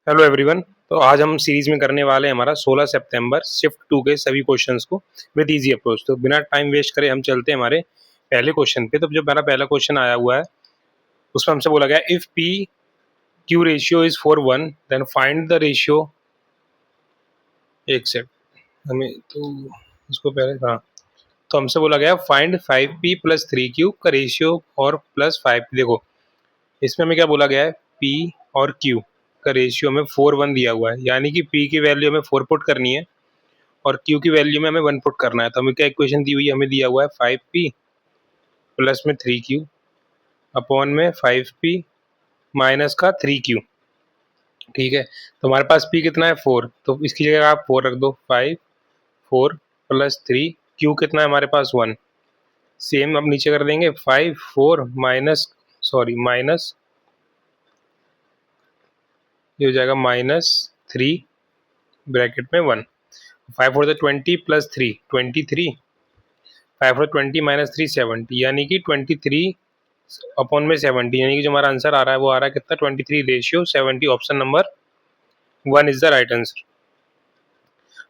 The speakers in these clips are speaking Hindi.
Hello everyone. तो आज हम सीरीज में करने वाले हैं हमारा 16 सितंबर शिफ्ट 2 के सभी क्वेश्चंस को विद इजी अप्रोच। तो बिना टाइम वेस्ट करे हम चलते हैं हमारे पहले क्वेश्चन पे। तो जो मेरा पहला क्वेश्चन आया हुआ है उसमें हमसे बोला गया if P Q ratio is 4:1 then find the ratio. एक सेट हमें तो इसको पहले हाँ, तो हमसे बोला गया फाइंड 5p प्लस 3q का रेशियो और प्लस 5p। देखो इसमें हमें क्या बोला गया है, p और q का रेशियो हमें 4:1 दिया हुआ है, यानी कि p की वैल्यू हमें 4 पुट करनी है और q की वैल्यू में हमें 1 पुट करना है। तो हमें क्या इक्वेशन दी हुई है, हमें दिया हुआ है 5p प्लस में 3q अपॉन में 5p माइनस का 3q। ठीक है, तो हमारे पास p कितना है 4, तो इसकी जगह आप 4 रख दो। 5 4 प्लस 3, q कितना है हमारे पास 1। सेम अब नीचे कर देंगे 5 4 माइनस ये हो जाएगा -3 ब्रैकेट में 1। 5 4 20 प्लस 3 23, 5 4 20 माइनस 3 70, यानी कि 23 अपॉन में 70, यानी कि जो हमारा आंसर आ रहा है वो आ रहा है कितना 23 ratio 70। Option number 1 is the right answer.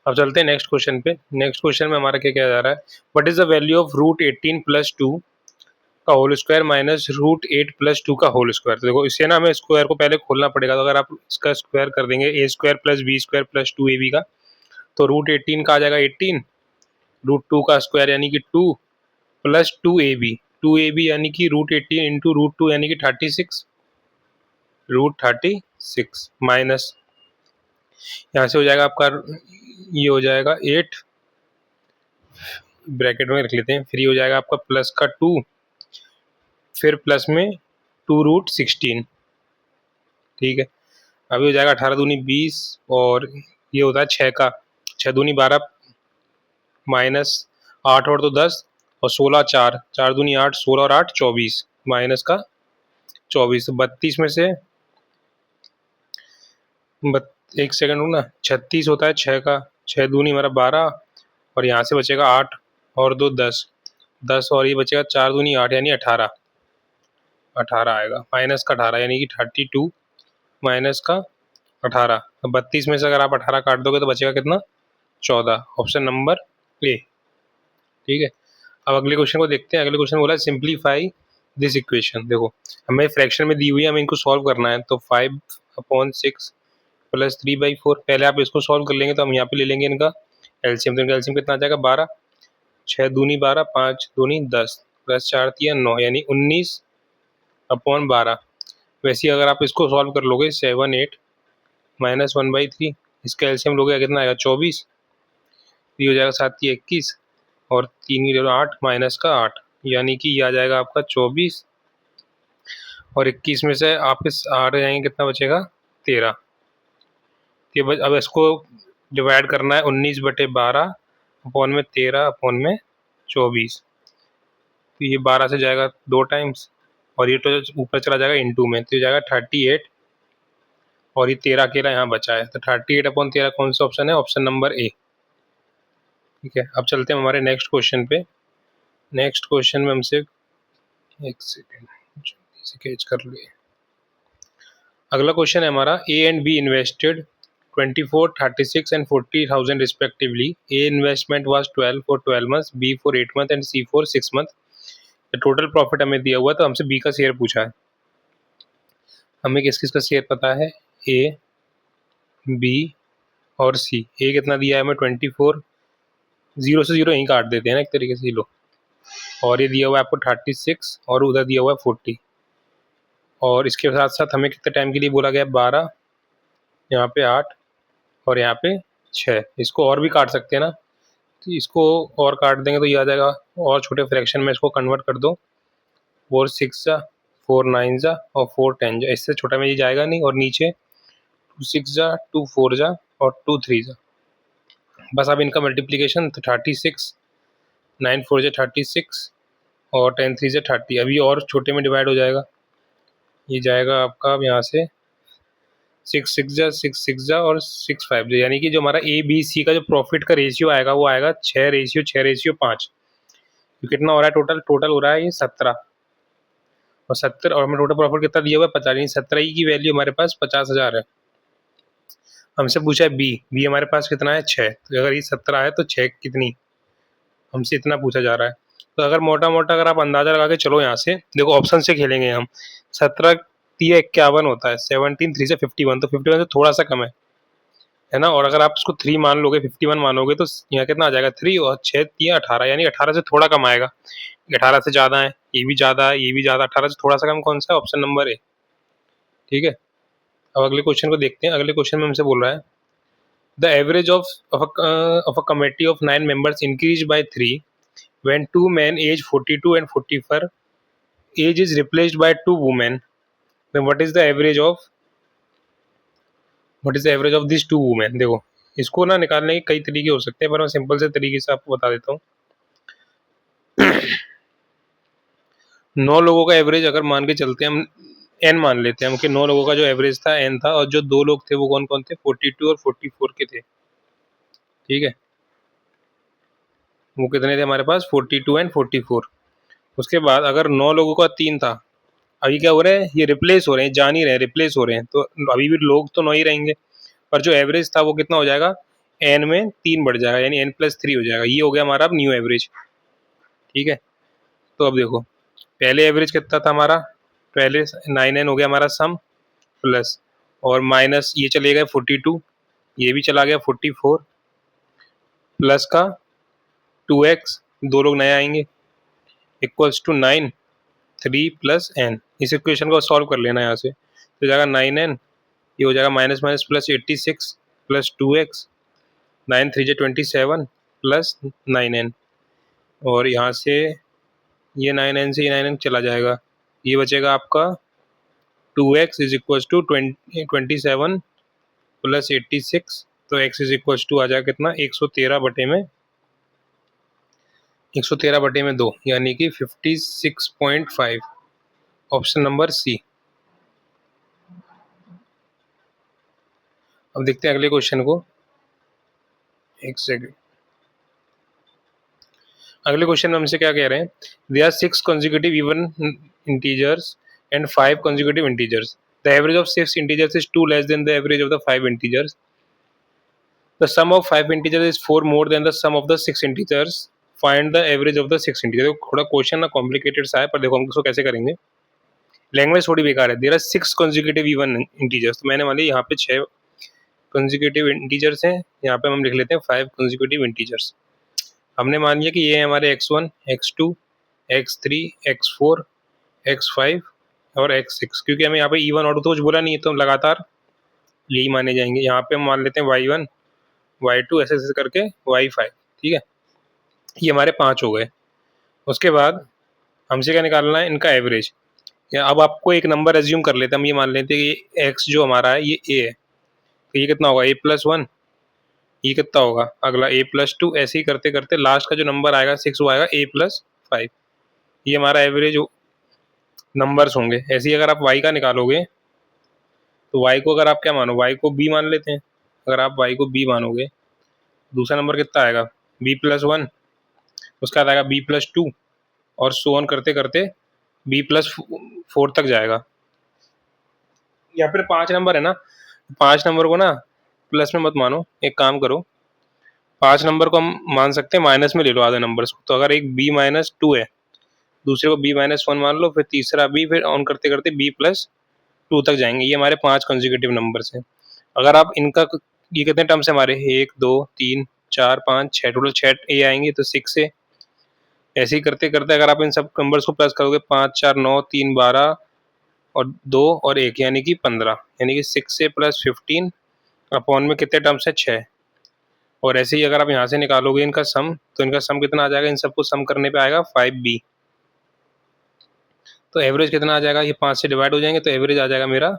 अब चलते हैं नेक्स्ट क्वेश्चन पे। नेक्स्ट क्वेश्चन में हमारा क्या क्या जा रहा है, what is the value of root 18 plus 2 का whole square minus root 8 plus 2 का होल स्क्वायर। तो देखो इससे ना हमें स्क्वायर को पहले खोलना पड़ेगा। तो अगर आप इसका स्क्वायर कर देंगे a square plus b square plus 2ab का, तो रूट 18 का आ जाएगा 18, रूट 2 का स्क्वायर यानी कि 2 प्लस 2ab यानी कि रूट 18 इंटू रूट 2 यानी कि 36, रूट 36 माइनस यहाँ से हो जाएगा आपका, ये हो जाएगा 8 ब्रैकेट में रख लेते हैं, फिर ये हो जाएगा आपका प्लस का 2, फिर प्लस में 2 रूट 16। ठीक है, अभी हो जाएगा 18 दूनी 20 और ये होता है 6 का, 6 दूनी 12 माइनस 8 और तो 10 और 16 4, 4 दूनी 8, 16 और 8 24 माइनस का 24। 32 में से एक सेकंड रुकना, 36 होता है 6 का, 6 दूनी हमारा 12 और यहाँ से बचेगा 8 और 2 10, 10 और ये बचेगा 4 दूनी 8 यानी 18, 18 आएगा माइनस का 18 यानी कि 32 माइनस का 18। 32 में से अगर आप 18 काट दोगे तो बचेगा कितना 14। Option number A. ठीक है, अब अगले क्वेश्चन को देखते हैं। अगले क्वेश्चन बोला है सिंप्लीफाई दिस इक्वेशन। देखो हमें फ्रैक्शन में दी हुई है, हमें इनको सॉल्व करना है। तो 5/6 प्लस 3/4, पहले आप इसको सॉल्व कर लेंगे तो हम यहाँ पे ले लेंगे इनका एलसीएम। तो इनका एलसीएम कितना आ जाएगा 12, 6 दूनी 12, 5 दूनी 10 प्लस 4 3 9 यानी 19/12। वैसे ही अगर आप इसको सॉल्व कर लोगे 7 8 माइनस 1/3, इसका एलसीएम लोगे कितना आएगा 24, ये हो जाएगा 7 21 और 3 की जगह 8 माइनस का 8, यानी कि ये आ जाएगा आपका 24 और 21 में से आप इस आ जाएंगे कितना बचेगा 13। अब इसको डिवाइड करना है 19/12 अपॉन में 13 अपॉन में 24। तो ये 12 से जाएगा 2 टाइम्स और ये तो ऊपर चला जाएगा इंटू में, तो ये जाएगा 38 और ये 13 अकेला यहाँ बचा है। तो 38/13 कौन सा ऑप्शन है, ऑप्शन नंबर ए। ठीक है, अब चलते हैं हमारे नेक्स्ट क्वेश्चन पे। नेक्स्ट क्वेश्चन में हमसे एक सेकेंड इसे कैच कर लिए। अगला क्वेश्चन है हमारा A and be invested 24 36 and 40,000 respectively. A investment was 12 for 12 months, B for 8 months and C for 6 months. Total profit हमें दिया हुआ, तो हमसे बी का शेयर पूछा है। हमें किस किस का शेयर पता है, ए बी और सी। ए कितना दिया है हमें 24, 0 से 0 यहीं काट देते हैं ना एक तरीके से, लो। और ये दिया हुआ है आपको 36 और उधर दिया हुआ है 40 और इसके साथ साथ हमें कितने टाइम के लिए बोला गया 12, यहाँ पे 8 और यहाँ पे 6। इसको और भी काट सकते हैं ना, तो इसको और काट देंगे तो ये आ जाएगा और छोटे फ्रैक्शन में इसको कन्वर्ट कर दो। 4 6 जा, 4 9 जा और 4 10 जा, इससे छोटा में ये जाएगा नहीं। और नीचे 2 6 जा, 2 4 जा और 2 3 जा। बस अब इनका मल्टीप्लीकेशन, तो 36 9 4 जा 36 और 10 3 जा 30। अभी और छोटे में डिवाइड हो जाएगा, ये जाएगा आपका अब यहाँ से 6 6 जा 6 6 जा और 6 5 जा, यानी कि जो हमारा ए बी सी का जो प्रॉफिट का रेशियो आएगा वो आएगा 6:5। तो कितना हो रहा है टोटल, टोटल हो रहा है ये 17 और 70 और हमें टोटल प्रॉफिट कितना दिया हुआ है 50, यानी 17 की वैल्यू हमारे पास 50,000 है। हमसे पूछा है बी, बी हमारे पास कितना है 6, तो अगर ये 17 है तो 6 कितनी, हमसे इतना पूछा जा रहा है। तो अगर मोटा मोटा अगर आप अंदाजा लगा के चलो, यहाँ से देखो ऑप्शन से खेलेंगे हम। 17 3 51 होता है, 17 3 से 51, तो 51 से थोड़ा सा कम है ना। और अगर आप इसको 3 मान लोगे, 51 मानोगे, तो यहाँ कितना आ जाएगा 3 और 6 3 18, यानी 18 से थोड़ा कम आएगा। 18 से ज्यादा है, ये भी ज्यादा है, ये भी ज्यादा, 18 से थोड़ा सा कम कौन सा है, ऑप्शन नंबर ए। ठीक है, अब अगले क्वेश्चन को देखते हैं। अगले क्वेश्चन में हमसे बोल रहा है the average of a committee of 9 members increase by 3 when 2 men age 42 and 44 age is replaced by 2 women, then what is the average of these 2 women। देखो, इसको ना निकालने के कई तरीके हो सकते हैं, पर मैं सिंपल से तरीके से आपको बता देता हूँ। 9 लोगों का एवरेज अगर मान के चलते हैं हम, एन मान लेते हैं हम कि 9 लोगों का जो एवरेज था एन था, और जो 2 लोग थे वो कौन कौन थे, 42 और 44 के थे। ठीक है, वो कितने थे हमारे पास, 42 एंड 44। उसके बाद अगर 9 लोगों का 3 था, अभी क्या हो रहा है, ये रिप्लेस हो रहे हैं, जान ही रहे हैं, रिप्लेस हो रहे हैं, तो अभी भी लोग तो 9 ही रहेंगे, पर जो एवरेज था वो कितना हो जाएगा, एन में 3 बढ़ जाएगा, यानी n+3 हो जाएगा। ये हो गया हमारा अब न्यू एवरेज। ठीक है, तो अब देखो पहले एवरेज कितना था हमारा, पहले 9n हो गया हमारा सम, प्लस और माइनस ये चले गए 42, ये भी चला गया 44, प्लस का 2x, 2 लोग नए आएंगे, इक्वल्स टू 9, 3 प्लस एन। इस इक्वेशन को सॉल्व कर लेना यहाँ से, तो जाएगा 9n, ये हो जाएगा minus minus plus 86 plus 2x, 9 3 27 plus 9n, और यहाँ से ये 9n से ये 9n चला जाएगा, ये बचेगा आपका 2x is equal to 27 plus 86, तो x इज इक्वल टू आ जाएगा कितना, 113/2, यानी कि 56.5, ऑप्शन नंबर सी। अब देखते हैं अगले क्वेश्चन को, एक सेकंड। अगले क्वेश्चन में हमसे क्या कह रहे हैं, they are 6 consecutive even integers and 5 consecutive integers, the average of 6 integers is 2 less than the average of the 5 integers, the sum of 5 integers is 4 more than the sum of the 6 integers, find the average of the 6 integers। थोड़ा क्वेश्चन ना कॉम्प्लिकेटेड सा है, पर देखो हम इसको कैसे करेंगे, लैंग्वेज थोड़ी बेकार है। There are 6 consecutive even integers, तो मैंने मान लिया यहाँ पे 6 consecutive integers हैं, यहाँ पे हम लिख लेते हैं 5 consecutive integers। हमने मान लिया कि ये हमारे x1 x2 x3 x4 x5 और x6, क्योंकि हमें यहाँ पे इवन ऑड तो कुछ बोला नहीं है, तो लगातार यही माने जाएंगे। यहाँ पे हम मान लेते हैं y1 y2 ऐसे ऐसे करके y5। ठीक है, ये हमारे 5 हो गए। उसके बाद हमसे क्या निकालना है, इनका एवरेज। या अब आपको एक नंबर एज्यूम कर लेते हैं, हम ये मान लेते हैं कि x जो हमारा है ये a है, तो ये कितना होगा a+1, ये कितना होगा अगला a+2, ऐसे ही करते करते लास्ट का जो नंबर आएगा 6 वो आएगा a+5। ये हमारा एवरेज नंबर्स होंगे। ऐसे ही अगर आप y का निकालोगे, तो y को अगर आप क्या मानो, y को b मान लेते हैं। अगर आप y को b मानोगे, दूसरा नंबर कितना आएगा b+1, उसका आएगा b+2, और सो ऑन करते करते b+4 तक जाएगा। या फिर 5 नंबर है ना, 5 नंबर को ना प्लस में मत मानो, एक काम करो, 5 नंबर को हम मान सकते हैं माइनस में ले लो आधे नंबर को। तो अगर एक b-2 है, दूसरे को b-1 मान लो, फिर तीसरा b, फिर ऑन करते करते b+2 तक जाएंगे। ये हमारे 5 कंसेक्यूटिव नंबर्स हैं। अगर आप इनका, ये कितने टर्म्स है हमारे, 1 2 3 4 5 6, टोटल 6 ए आएंगे, तो 6 से ऐसे ही करते करते अगर आप इन सब नंबर्स को प्लस करोगे, 5 4 9 3 12 और 2 और 1, यानी कि 15, यानी कि 6 से प्लस 15 अपॉन में कितने टर्म्स है, 6। और ऐसे ही अगर आप यहाँ से निकालोगे इनका सम, तो इनका सम कितना आ जाएगा, इन सबको सम करने पे आएगा 5b। तो एवरेज कितना आ जाएगा, ये 5 से डिवाइड हो जाएंगे, तो एवरेज आ जाएगा मेरा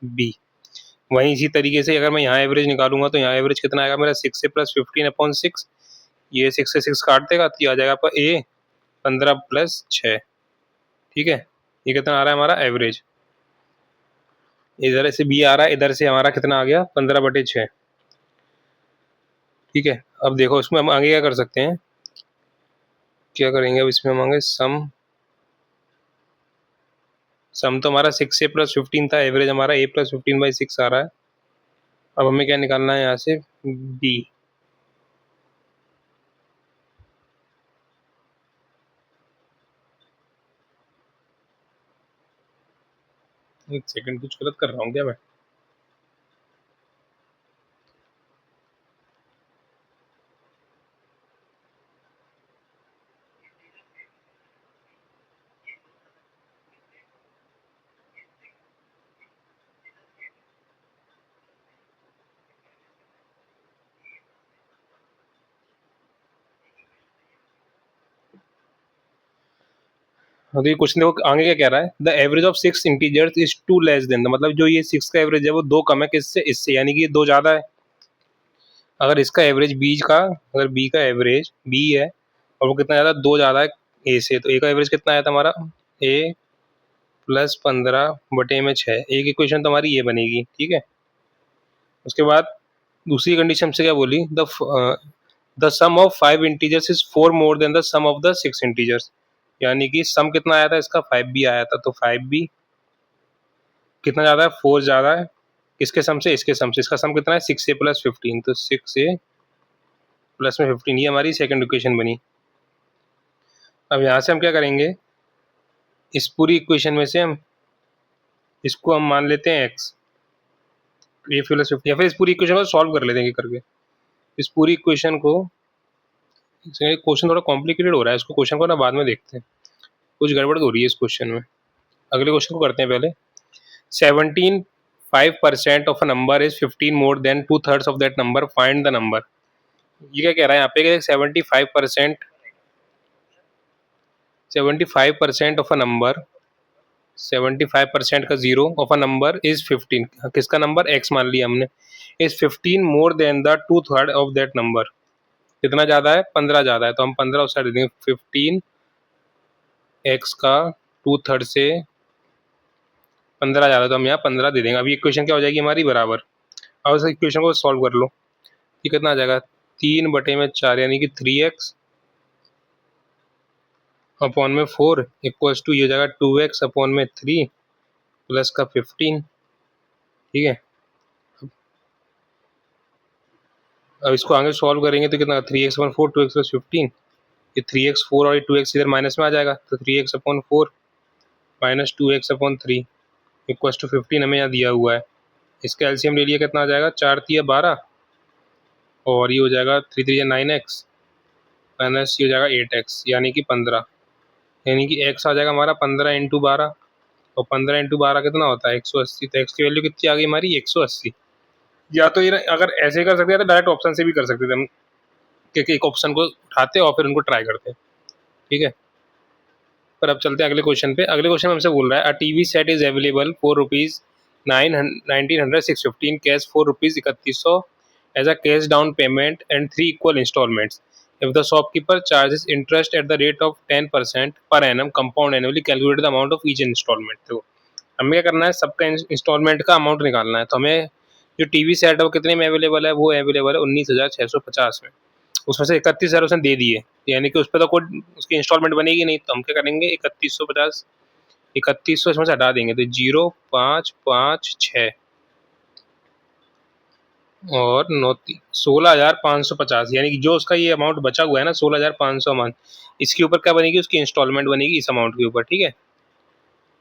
b। वहीं इसी तरीके से अगर मैं यहाँ एवरेज निकालूंगा, तो यहाँ एवरेज कितना आएगा मेरा, 6 से प्लस 15/6, ये 6 से 6 काट देगा, तो ये आ जाएगा आपका a 15+6। ठीक है, ये कितना आ रहा है हमारा एवरेज, इधर से b आ रहा है, इधर से हमारा कितना आ गया 15/6। ठीक है, अब देखो इसमें हम आगे क्या कर सकते हैं, क्या करेंगे अब इसमें हम आगे सम तो हमारा 6 से प्लस 15 था, एवरेज हमारा a+15/6 आ रहा है। अब हमें क्या निकालना है यहाँ से, बी। एक सेकंड, कुछ गलत कर रहा हूँ क्या मैं? हाँ, तो ये क्वेश्चन देखो आगे क्या कह रहा है, the average of 6 integers is 2 less than, मतलब जो ये 6 का एवरेज है वो 2 कम है किससे, इससे, यानी कि ये 2 ज्यादा है। अगर इसका एवरेज बी का, अगर बी का एवरेज बी है और वो कितना ज्यादा, 2 ज्यादा है ए से, तो ए का एवरेज कितना आया था हमारा, ए प्लस 15/6। एक इक्वेशन तो हमारी ये बनेगी, ठीक है। उसके बाद दूसरी कंडीशन से क्या बोली, the sum of 5 integers is 4 more than the sum of the 6 integers, यानी कि सम कितना आया था इसका, 5 भी आया था, तो 5 भी कितना ज्यादा है, 4 ज्यादा है किसके सम से, इसके सम से। इसका सम कितना है, 6a प्लस 15, तो 6a प्लस में 15, ये हमारी सेकंड इक्वेशन बनी। अब यहाँ से हम क्या करेंगे, इस पूरी इक्वेशन में से हम इसको हम मान लेते हैं x, ये प्लस 15, या फिर इस पूरी इक्वेशन को सॉल्व कर लेते हैं करके। इस पूरी इक्वेशन को, क्वेश्चन थोड़ा कॉम्प्लिकेटेड हो रहा है, इसको क्वेश्चन को ना बाद में देखते हैं, कुछ गड़बड़ हो रही है इस क्वेश्चन में। अगले क्वेश्चन को करते हैं पहले। 75% of a number is 15 more than 2/3 of that number, find the number. ये क्या कह रहा है यहाँ पे, 75% ऑफ अ नंबर, 75% का zero of a number is 15, किसका नंबर, एक्स मान लिया हमने, is 15 more than the 2/3 of that number, कितना ज्यादा है, 15 ज्यादा है, तो हम 15 उस साइड दे देंगे, 15 एक्स का 2/3 से 15 ज्यादा, तो हम यहाँ 15 दे देंगे। अभी इक्वेशन क्या हो जाएगी हमारी, बराबर। अब इस इक्वेशन को सॉल्व कर लो, ये कितना आ जाएगा, 3/4 यानी कि 3x अपॉन में 4 इक्वल्स टू, ये हो जाएगा 2x अपॉन में 3 प्लस का 15, ठीक है। अब इसको आगे सॉल्व करेंगे तो कितना, 3x अपॉन 4, 2x प्लस 15, ये 3x 4 और ये 2x इधर माइनस में आ जाएगा, तो 3x upon 4 minus 2x upon 3 equals to 15 हमें यहाँ दिया हुआ है। इसका एलसीएम ले लिया, कितना आ जाएगा, 4×3 = 12 और ये हो जाएगा 3×3 = 9x माइनस ये हो जाएगा 8x यानी कि 15, यानी कि x आ जाएगा हमारा 15×12, और 15×12 कितना होता है, 180, तो x की वैल्यू कितनी आ गई हमारी, 180। या तो ये अगर ऐसे कर सकते हैं तो डायरेक्ट ऑप्शन से भी कर सकते थे हम, क्योंकि एक ऑप्शन को उठाते और फिर उनको ट्राई करते, ठीक है। पर अब चलते हैं अगले क्वेश्चन पे। अगले क्वेश्चन में हमसे बोल रहा है, a TV set is available for rupees 1900 cash, 4 rupees 3100 as a cash down payment and 3 equal instalments. If the shopkeeper charges interest at the rate of 10% per annum compound annually, calculate the amount of each instalment. तो हमें क्या करना है, सबका इंस्टॉलमेंट का अमाउंट निकालना है। तो हमें जो टीवी सेट है वो कितने में अवेलेबल है, वो अवेलेबल है 19,650 में। उसमें से 31,000 उसने दे दिए, यानी कि उस पर तो कोई उसकी इंस्टॉलमेंट बनेगी नहीं, तो हम क्या करेंगे, 3150, 3100 इसमें से हटा देंगे, तो 0,556 और 16,550, यानी कि जो उसका ये अमाउंट बचा हुआ है ना 16,500 अमाउंट, इसके ऊपर क्या बनेगी, उसकी इंस्टॉलमेंट बनेगी इस अमाउंट के ऊपर, ठीक है।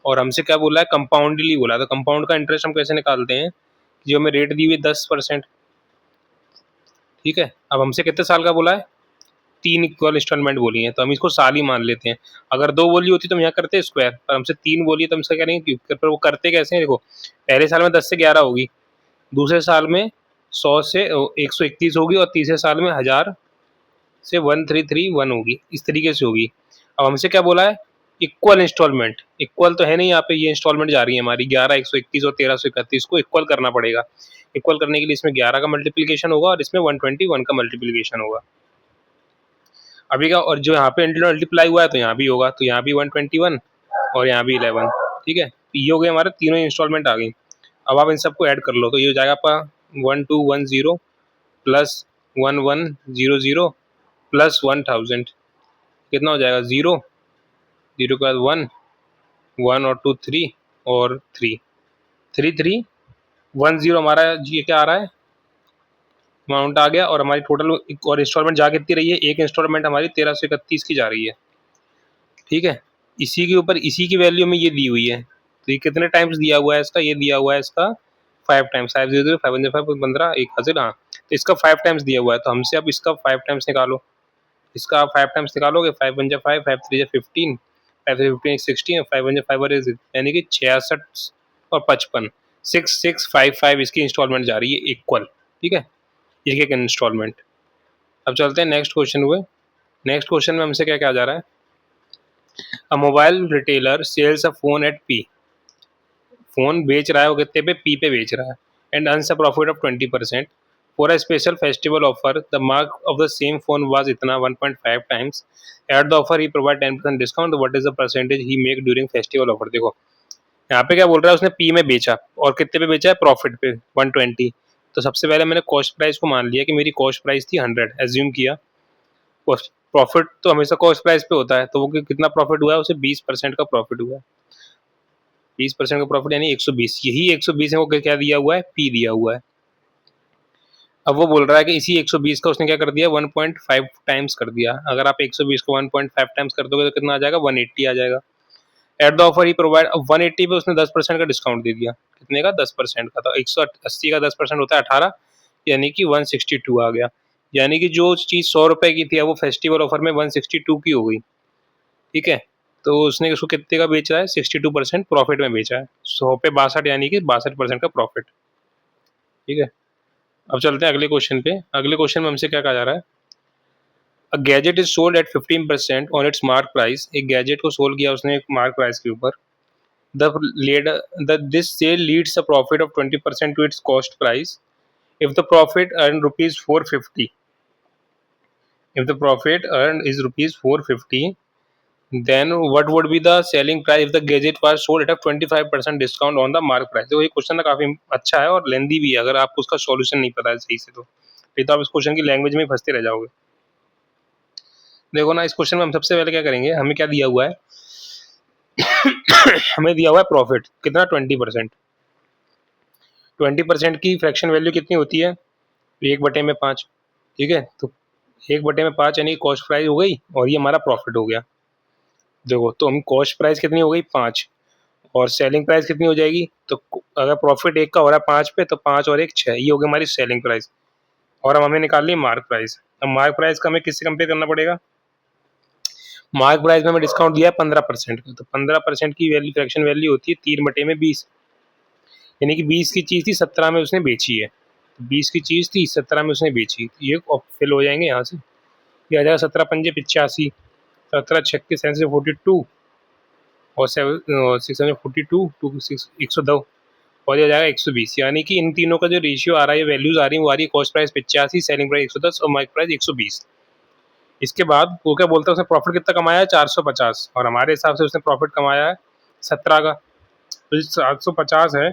और हमसे क्या बोला है, कंपाउंडली बोला, तो कंपाउंड का इंटरेस्ट हम कैसे निकालते हैं, जो हमें रेट दी हुई 10%, ठीक है। अब हमसे कितने साल का बोला है, 3 इक्वल इंस्टॉलमेंट बोली है, तो हम इसको साल ही मान लेते हैं। अगर 2 बोली होती तो हम यहाँ करते स्क्वायर, पर हमसे 3 बोली है तो हम इसका करेंगे क्यूब। पर वो करते कैसे हैं, देखो पहले साल में 10 से 11 होगी, दूसरे साल में 100 से 121 होगी, और तीसरे साल में 1000 से 1331 होगी, इस तरीके से होगी। अब हमसे क्या बोला है, इक्वल इंस्टॉलमेंट, इक्वल तो है नहीं यहाँ पे, ये इंस्टॉलमेंट जा रही है हमारी 11, 121 और 1331 को इक्वल करना पड़ेगा। इक्वल करने के लिए इसमें 11 का मल्टीप्लीकेशन होगा और इसमें 121 का मल्टीप्लीकेशन होगा। अभी का, और जो यहाँ पे मल्टीप्लाई हुआ है तो यहाँ भी होगा, तो यहाँ भी 121 और यहाँ भी 11, ठीक है। ये हो गए हमारे तीनों इंस्टॉलमेंट आ गई। अब आप इन सबको ऐड कर लो, तो ये हो जाएगा आपका 1210 प्लस 1100 प्लस 1000, कितना हो जाएगा, 0, 0 के बाद 1, 1 और 2 3 और 3, 3310 हमारा ये क्या आ रहा है, अमाउंट आ गया, और हमारी टोटल और इंस्टॉलमेंट जा कितनी रही है, एक इंस्टॉलमेंट हमारी 1331 की जा रही है, ठीक है। इसी के ऊपर इसी की वैल्यू में ये दी हुई है, तो ये कितने टाइम्स दिया हुआ है इसका, ये दिया हुआ है इसका 5 टाइम्स, 500 515 15 1000, हाँ, तो इसका 5 टाइम्स दिया हुआ है, तो हमसे अब इसका 5 टाइम्स निकालो। इसका आप 5 टाइम्स निकालोगे, 5 वन जा 5, 5 3 जा 15, 5 3 15 16, 5 वन जा 5 और यानी कि 66 और 55, 6655 इसकी इंस्टॉलमेंट जा रही है इक्वल, ठीक है, एक एक इंस्टॉलमेंट। अब चलते हैं नेक्स्ट क्वेश्चन हुए। नेक्स्ट क्वेश्चन में हमसे क्या क्या जा रहा है, a mobile retailer sells a phone at P, phone बेच रहा है वो कितने पे, पी पे बेच रहा है, and earns a profit of 20%। For a special festival offer the mark of the same phone was इतना 1.5 times, at the offer he provide 10% discount, what is the percentage he make during festival offer. देखो यहाँ पे क्या बोल रहा है, उसने पी में बेचा और कितने पे बेचा है, प्रॉफिट पे 120। तो सबसे पहले मैंने कॉस्ट प्राइस को मान लिया कि मेरी कॉस्ट प्राइस थी 100, एज्यूम किया। प्रॉफिट तो हमेशा कॉस्ट प्राइस पे होता है, तो वो कितना प्रॉफिट हुआ है, उसे 20% का प्रॉफिट हुआ है, 20% का प्रॉफिट यानी 120, यही 120 है वो क्या दिया हुआ है, पी दिया हुआ है। अब वो बोल रहा है कि इसी 120 का उसने क्या कर दिया, 1.5 टाइम्स कर दिया। अगर आप 120 को 1.5 टाइम्स कर दोगे तो कितना आ जाएगा, 180 आ जाएगा। At the offer he provide, 180 पे उसने 10% का डिस्काउंट दे दिया, कितने का, 10% का, तो 180 का 10% होता है 18, यानी कि 162 आ गया। यानी कि जो चीज़ 100 रुपए की थी वो फेस्टिवल ऑफर में 162 की हो गई, ठीक है। तो उसने उसको कितने का बेचा है, 62% प्रॉफिट में बेचा है, 100 पे 62 यानी कि 62% का प्रॉफिट, ठीक है। अब चलते हैं अगले क्वेश्चन पे। अगले क्वेश्चन में हमसे क्या कहा जा रहा है, a gadget is sold at 15% on it's mark price, एक गैजेट को सोल्ड किया उसने एक मार्क प्राइस के ऊपर, this sale leads a profit of 20% to its cost price. If the profit earned rupees 450, if the profit earned is rupees 450, then what would be the selling price if the gadget was sold at a 25% discount on the mark price। तो ये क्वेश्चन ना काफी अच्छा है और लेंदी भी है, अगर आपको उसका सॉल्यूशन नहीं पता है सही से तो नहीं तो आप इस क्वेश्चन की लैंग्वेज में ही फंसते रह जाओगे। देखो ना, इस क्वेश्चन में हम सबसे पहले क्या करेंगे, हमें क्या दिया हुआ है हमें दिया हुआ है प्रॉफिट कितना, 20%। 20% की फ्रैक्शन वैल्यू कितनी होती है, 1/5, ठीक है। तो 1/5 यानी कॉस्ट प्राइस हो गई और ये हमारा प्रॉफिट हो गया। देखो तो हम कॉस्ट प्राइस कितनी हो गई, 5, और सेलिंग प्राइस कितनी हो जाएगी, तो अगर प्रॉफिट 1 का हो रहा है 5 पे, तो 5 और 1 6, ये हो गई हमारी सेलिंग प्राइस। और अब हमें निकालनी है मार्क प्राइस। अब मार्क प्राइस का हमें किससे कंपेयर करना पड़ेगा, मार्क प्राइस में हमें डिस्काउंट दिया है 15% का, तो 15% की वैल्यू फ्रैक्शन वैल्यू होती है 3/20, यानी कि 20 की चीज़ थी 17 में उसने बेची है, 20 की चीज़ थी 17 में उसने बेची, तो ये फिल हो जाएंगे यहाँ से, ये आ जाएगा 17 पंजे 85, 17 36 7 42, और 6 42 2 6 102, और ये आ जाएगा 120, यानी कि इन तीनों का जो रेशियो आ रहा है, वैल्यूज आ रही है, वो आ रही है कॉस्ट प्राइस 85, सेलिंग प्राइस 110 और मार्केट प्राइस 120। इसके बाद वो क्या बोलता है, उसने प्रॉफिट कितना कमाया है, 450, और हमारे हिसाब से उसने प्रॉफिट कमाया है 17 का, तो 750 है,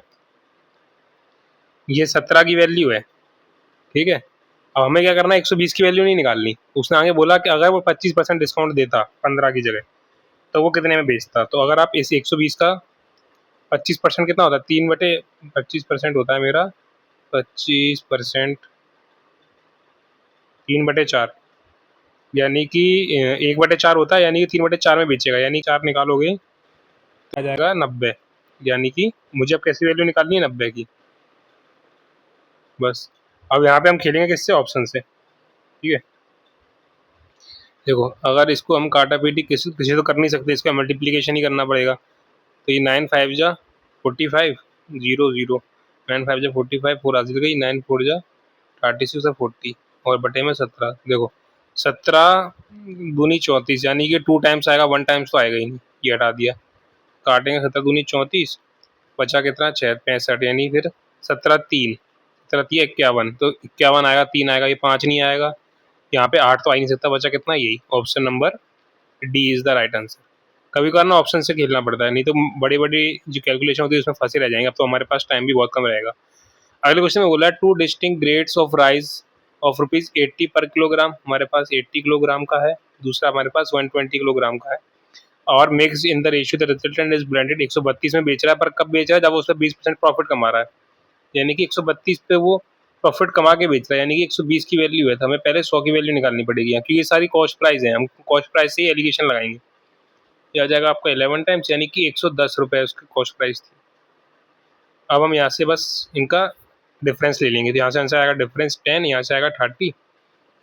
ये 17 की वैल्यू है, ठीक है। अब हमें क्या करना है, 120 की वैल्यू नहीं निकालनी। उसने आगे बोला कि अगर वो 25% डिस्काउंट देता 15 की जगह, तो वो कितने में बेचता। तो अगर आप इस 120 का 25% कितना होता है, 3/25% होता है मेरा, 25% 3/4, यानी कि 1/4 होता है, यानी कि 3/4 में बेचेगा, यानी 4 निकालोगे आ जाएगा 90, यानी कि मुझे अब कैसी वैल्यू निकालनी है, 90 की, बस। अब यहाँ पे हम खेलेंगे किससे, ऑप्शन से, ठीक है। देखो अगर इसको हम काटा पीटी किसी किसी तो कर नहीं सकते, इसका मल्टीप्लीकेशन ही करना पड़ेगा। तो ये 9 5 जा 45 0 0, 9 5 जा 45, 4 हासिल गई, 9 4 जा 36 और 40, और बटे में 17। देखो 17 दूनी 34, यानी कि 2 टाइम्स आएगा, 1 टाइम्स तो आएगा ही नहीं, ये हटा दिया। काटेंगे 17 दूनी 34, बचा कितना 6 65, यानी फिर 17 3, 17 3 51, तो 51 आएगा, 3 आएगा, ये 5 नहीं आएगा, यहाँ पे 8 तो आ ही नहीं सकता, बचा कितना, यही option number D is the right answer. कभी कभार ना ऑप्शन से खेलना पड़ता है, नहीं तो बड़ी बड़ी जो कैलकुलेशन होती है उसमें फंसे रह जाएंगे। अब तो हमारे पास टाइम भी बहुत कम रहेगा। अगले क्वेश्चन में बोला है, 2 distinct grades of rice of ₹80 पर किलोग्राम, हमारे पास 80 किलोग्राम का है, दूसरा हमारे पास 120 किलोग्राम का है, और mix in the ratio the resultant is blended. 132 में बेच रहा है, पर कब बेच रहा है, जब उससे 20% प्रॉफिट कमा रहा है, यानी कि 132 पे वो प्रॉफिट कमा के बेच रहा है, यानी कि 120 की वैल्यू है, तो हमें पहले 100 की वैल्यू निकालनी पड़ेगी यहाँ, क्योंकि ये सारी कॉस्ट प्राइस है, हम कॉस्ट प्राइस से ही एलिगेशन लगाएंगे। ये आ जाएगा आपका 11 टाइम्स, यानी कि 110 रुपये उसकी कॉस्ट प्राइस थी। अब हम यहाँ से बस इनका डिफरेंस ले लेंगे, तो यहाँ से आंसर आएगा डिफरेंस 10, यहाँ से आएगा 30,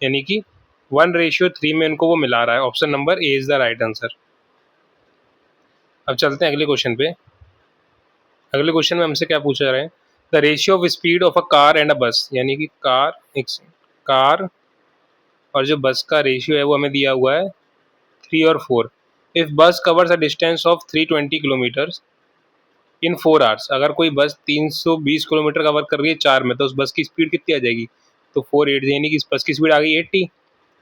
यानी कि 1:3 में इनको वो मिला रहा है। Option number A is the right answer. अब चलते हैं अगले क्वेश्चन पे। अगले क्वेश्चन में हमसे क्या पूछा रहे हैं, the ratio of speed of a car and अ बस, यानी कि कार और जो बस का रेशियो है वो हमें दिया हुआ है 3 और 4। इफ बस covers a distance of 320 kilometres in 4 hours, अगर कोई बस 320 किलोमीटर कवर कर रही है 4 में, तो उस बस की स्पीड कितनी आ जाएगी, तो 4 8, यानी कि इस बस की स्पीड आ गई 80,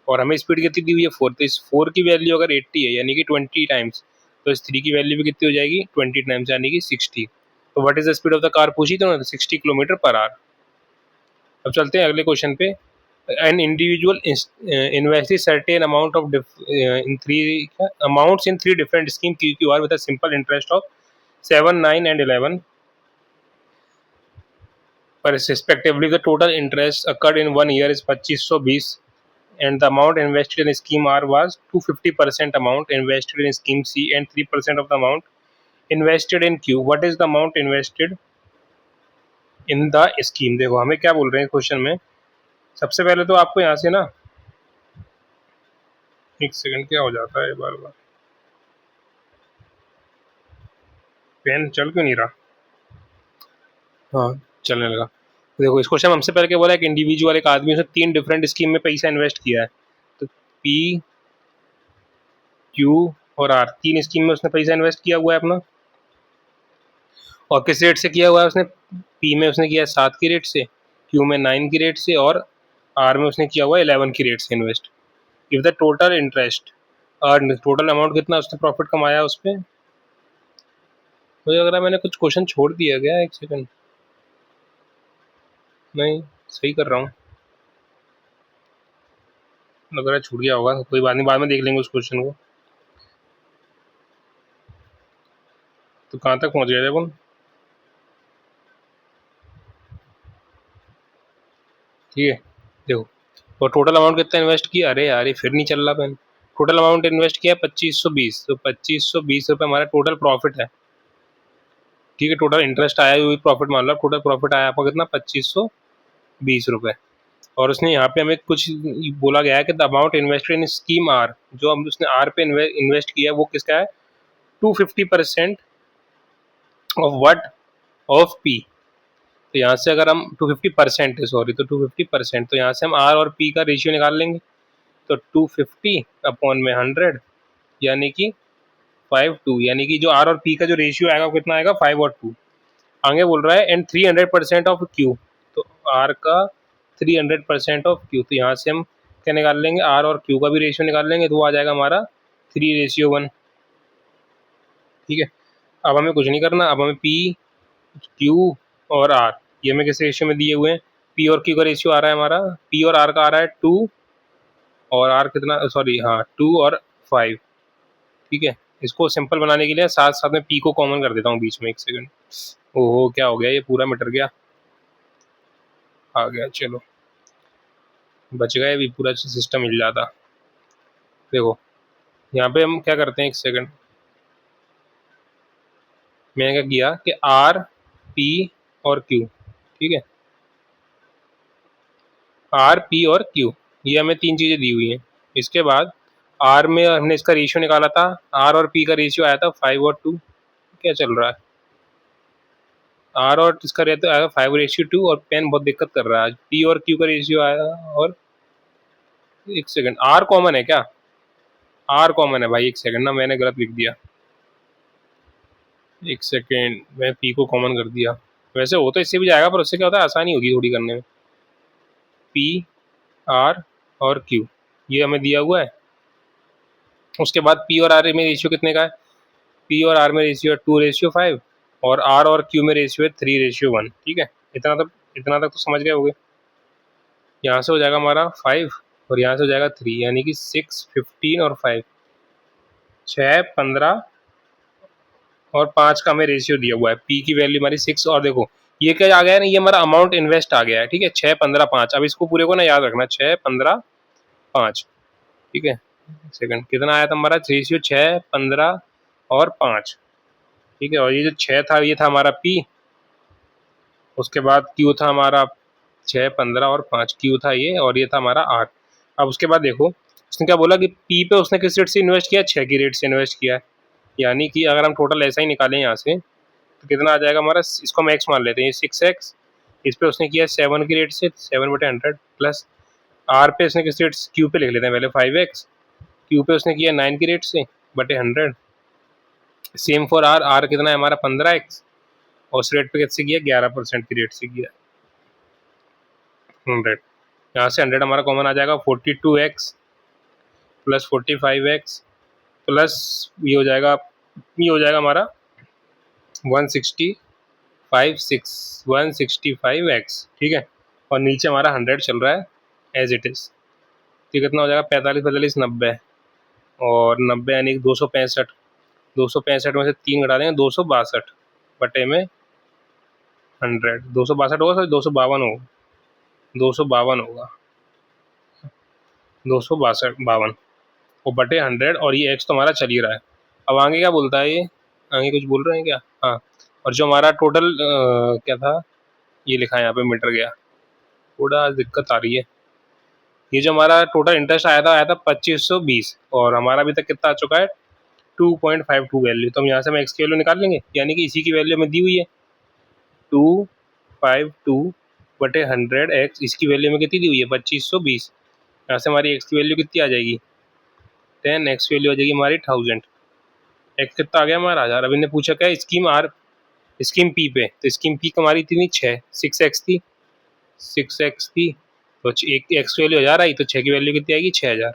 और हमें स्पीड कितनी दी हुई है 4, तो इस 4 की वैल्यू अगर 80 है यानी कि 20 टाइम्स, तो इस 3 की वैल्यू भी कितनी हो जाएगी 20 टाइम्स, यानी कि 60। तो what is the speed of the car पूछी तो 60 किलोमीटर पर आवर। अब चलते हैं अगले क्वेश्चन पे। An individual invested certain amount of in three amounts in 3 different scheme QQR with a simple interest of 7 9 and 11 पर respectively. The total interest occurred in 1 year is 2520, and the amount invested in scheme R was 250% amount invested in scheme C and 3% of the amount invested in Q. What is the amount invested in the scheme? देखो हमें क्या बोल रहे हैं क्वेश्चन में, सबसे पहले तो आपको यहाँ से ना, एक सेकंड क्या हो जाता है बार बार, पेन चल क्यों नहीं रहा, हाँ चलने लगा। देखो इस क्वेश्चन में हमसे पहले क्या बोला है कि इंडिविजुअल एक आदमी उसने 3 डिफरेंट स्कीम में पैसा इन्वेस्ट किया है, तो पी क्यू और आर, 3 स्कीम में उसने पैसा इन्वेस्ट किया हुआ है अपना, और किस रेट से किया हुआ है उसने, पी में उसने किया 7 की रेट से, क्यू में 9 की रेट से, और आर में उसने किया हुआ है 11 की रेट से invest. If the total interest और टोटल अमाउंट कितना उसने प्रॉफिट कमाया उस पर, मुझे लग रहा है मैंने कुछ क्वेश्चन छोड़ दिया गया, एक सेकंड, नहीं सही कर रहा हूँ, लग रहा है छूट गया होगा, कोई बात नहीं, बाद में देख लेंगे उस क्वेश्चन को। तो कहाँ तक पहुँच गए थे अपन, ठीक है देखो, और टोटल अमाउंट कितना इन्वेस्ट किया, अरे यार ये फिर नहीं चल रहा पेन, टोटल अमाउंट इन्वेस्ट किया 2520, तो 2520 रुपये हमारा टोटल प्रॉफिट है, ठीक है, टोटल इंटरेस्ट आया हुई प्रॉफिट मान लो, टोटल प्रॉफिट आया आपको कितना 2520 रुपये, और उसने यहाँ पे हमें कुछ बोला गया है कि the amount invested in scheme are, जो हम उसने आर पे इन्वेस्ट किया है वो किसका है, 250% ऑफ वट, ऑफ पी। तो यहाँ से अगर हम 250% है, सॉरी, तो 250%, तो यहाँ से हम आर और पी का रेशियो निकाल लेंगे, तो 250 अपॉन में 100, यानी कि 5:2, यानी कि जो आर और पी का जो रेशियो आएगा वो कितना आएगा 5 और 2। आगे बोल रहा है एंड 300% ऑफ क्यू, तो आर का 300% ऑफ क्यू, तो यहाँ से हम क्या निकाल लेंगे, आर और क्यू का भी रेशियो निकाल लेंगे, तो वो आ जाएगा हमारा 3:1, ठीक है। अब हमें कुछ नहीं करना, अब हमें पी क्यू और आर ये हमें किस रेशियो में दिए हुए हैं, पी और क्यू का रेशियो आ रहा है हमारा, पी और आर का आ रहा है 2, और आर कितना, सॉरी हाँ 2 और 5, ठीक है। इसको सिंपल बनाने के लिए साथ साथ में पी को कॉमन कर देता हूँ बीच में, एक सेकंड, ओहो क्या हो गया, ये पूरा मिटर गया, आ गया, चलो बच गए, भी पूरा सिस्टम हिल जाता। देखो यहाँ पे हम क्या करते हैं, एक सेकंड, मैंने क्या किया कि आर पी और क्यू, ठीक है, आर पी और क्यू ये हमें 3 चीज़ें दी हुई हैं। इसके बाद आर में हमने इसका रेशियो निकाला था, आर और पी का रेशियो आया था 5 और 2, क्या चल रहा है, आर और इसका रेशियो आया 5:2, और पेन बहुत दिक्कत कर रहा है आज, पी और क्यू का रेशियो आया, और एक सेकंड आर कॉमन है क्या, आर कॉमन है भाई, एक सेकंड ना मैंने गलत लिख दिया, एक सेकेंड, मैं पी को कॉमन कर दिया, वैसे वो तो इससे भी जाएगा पर उससे क्या होता है आसानी होगी थोड़ी करने में, पी आर और क्यू ये हमें दिया हुआ है। उसके बाद पी और आर में रेशियो कितने का है, पी और आर में रेशियो है 2:5, और आर और क्यू में रेशियो है 3:1, ठीक है। इतना तक तो समझ गए होंगे। यहाँ से हो जाएगा हमारा 5, और यहाँ से हो जाएगा 3, यानी कि 6 15 और 5 6 15 और 5 का हमें रेशियो दिया हुआ है, पी की वैल्यू हमारी 6, और देखो ये क्या आ गया है ना, ये हमारा अमाउंट इन्वेस्ट आ गया है, ठीक है, 6, 15, 5। अब इसको पूरे को ना याद रखना, 6, 15, 5, ठीक है। सेकंड कितना आया था हमारा रेशियो, 6, 15 और 5, ठीक है। और ये जो 6 था ये था हमारा पी, उसके बाद क्यू था हमारा 6, 15 और 5, क्यू था ये, और ये था हमारा आर। अब उसके बाद देखो उसने क्या बोला कि पी पे उसने किस रेट से इन्वेस्ट किया, 6 की रेट से इन्वेस्ट किया है। यानी कि अगर हम टोटल ऐसा ही निकालें यहाँ से तो कितना आ जाएगा हमारा, इसको हम एक्स मान लेते हैं, 6x। इस पे उसने किया 7 की रेट से, 7/100 प्लस आर पे उसने किस रेट, क्यू पे लिख लेते हैं पहले 5x, क्यू पे उसने किया 9 की रेट से बटे 100। सेम फॉर आर, आर कितना है हमारा 15x, और उस रेट पे किससे किया 11% की रेट से किया 100। यहाँ से 100 हमारा कॉमन आ जाएगा, 42x प्लस 45x प्लस ये हो जाएगा हमारा 165x, ठीक है। और नीचे हमारा 100 चल रहा है एज इट इज़, तो कितना हो जाएगा 45, 45, 90, और 90 यानी कि 265। 265 में से 3 घटा देंगे, 262 बटे में 100, 262 होगा सर, 252 होगा, 252 होगा, 252 वो बटे 100, और ये एक्स तो हमारा चल ही रहा है। अब आगे क्या बोलता है ये, आगे कुछ बोल रहे हैं क्या, हाँ। और जो हमारा टोटल क्या था, ये लिखा है यहाँ पे, मीटर गया, थोड़ा दिक्कत आ रही है। ये जो हमारा टोटल इंटरेस्ट आया था 2520, और हमारा अभी तक कितना आ चुका है 2.52 वैल्यू। तो हम यहाँ से हम एक्स की वैल्यू निकाल लेंगे, यानी कि इसी की वैल्यू हमें दी हुई है 252 बटे 100 एक्स, इसकी वैल्यू में कितनी दी हुई है 2520। यहाँ से हमारी एक्स की वैल्यू कितनी आ जाएगी 10, एक्स की वैल्यू आ जाएगी हमारी 1000। एक्स कितना आ गया हमारा 1000। अभी ने पूछा क्या स्कीम आर, स्कीम पी पे, तो स्कीम पी हमारी थी 6x थी, 6x थी, तो एक एक्स की वैल्यू 1000 आई, तो 6 की वैल्यू कितनी आएगी 6000।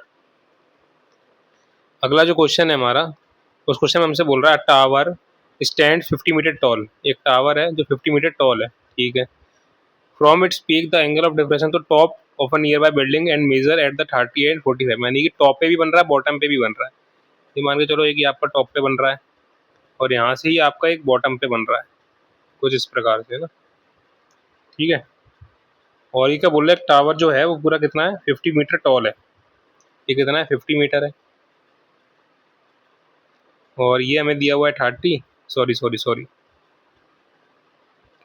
अगला जो क्वेश्चन है हमारा, उस क्वेश्चन में हमसे बोल रहा है टावर स्टैंड 50 मीटर टॉल, एक टावर है जो 50 मीटर टॉल है, ठीक है। From its peak the angle of depression तो top of a nearby building and measure at the 30 and 45, यानी कि टॉप पे भी बन रहा है बॉटम पे भी बन रहा है। ये मान के चलो एक ये आपका टॉप पे बन रहा है, और यहाँ से ही आपका एक बॉटम पे बन रहा है, कुछ इस प्रकार से ना, ठीक है। और ये क्या बोल रहा है, टावर जो है वो पूरा कितना है 50 मीटर टॉल है, ये कितना है 50 मीटर है, और ये हमें दिया हुआ है 30, सॉरी सॉरी सॉरी,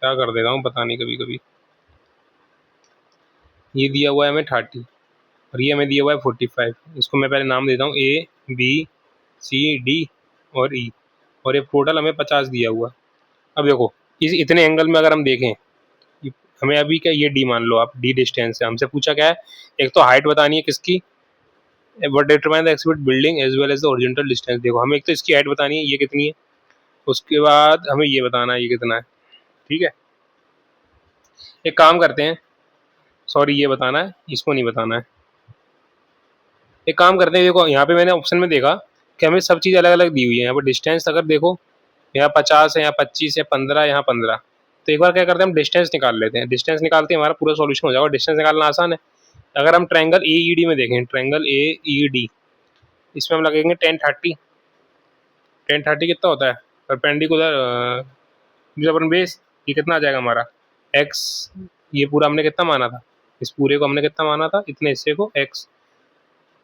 क्या कर देता हूँ पता नहीं कभी कभी। ये दिया हुआ है हमें 30, और ये हमें दिया हुआ है 45। इसको मैं पहले नाम देता हूँ ABCD और E, और ये टोटल हमें 50 दिया हुआ। अब देखो इस इतने एंगल में अगर हम देखें, हमें अभी क्या ये डी मान लो आप, डी डिस्टेंस है, हमसे पूछा क्या है, एक तो हाइट बतानी है किसकी, what determine the exhibit building as well as the original distance. देखो हमें एक तो इसकी हाइट बतानी है, ये कितनी है, उसके बाद हमें ये बताना है ये कितना है, ठीक है। एक काम करते हैं, सॉरी ये बताना है, इसको नहीं बताना है। एक काम करते हैं, देखो यहाँ पे मैंने ऑप्शन में देखा कि हमें सब चीज़ अलग अलग दी हुई है। यहाँ पर डिस्टेंस अगर देखो, यहाँ 50 है, यहाँ 25 है, 15, यहाँ 15। तो एक बार क्या करते हैं हम डिस्टेंस निकाल लेते हैं, डिस्टेंस निकालते हैं हमारा पूरा सॉल्यूशन हो जाएगा। डिस्टेंस निकालना आसान है। अगर हम ट्रायंगल AED में देखें, ट्रायंगल AED, इसमें हम लगेंगे 1030। 1030 कितना होता है परपेंडिकुलर अपन बेस, ये कितना आ जाएगा हमारा एक्स, ये पूरा हमने कितना माना था, इस पूरे को हमने कितना माना था, इतने हिस्से को एक्स,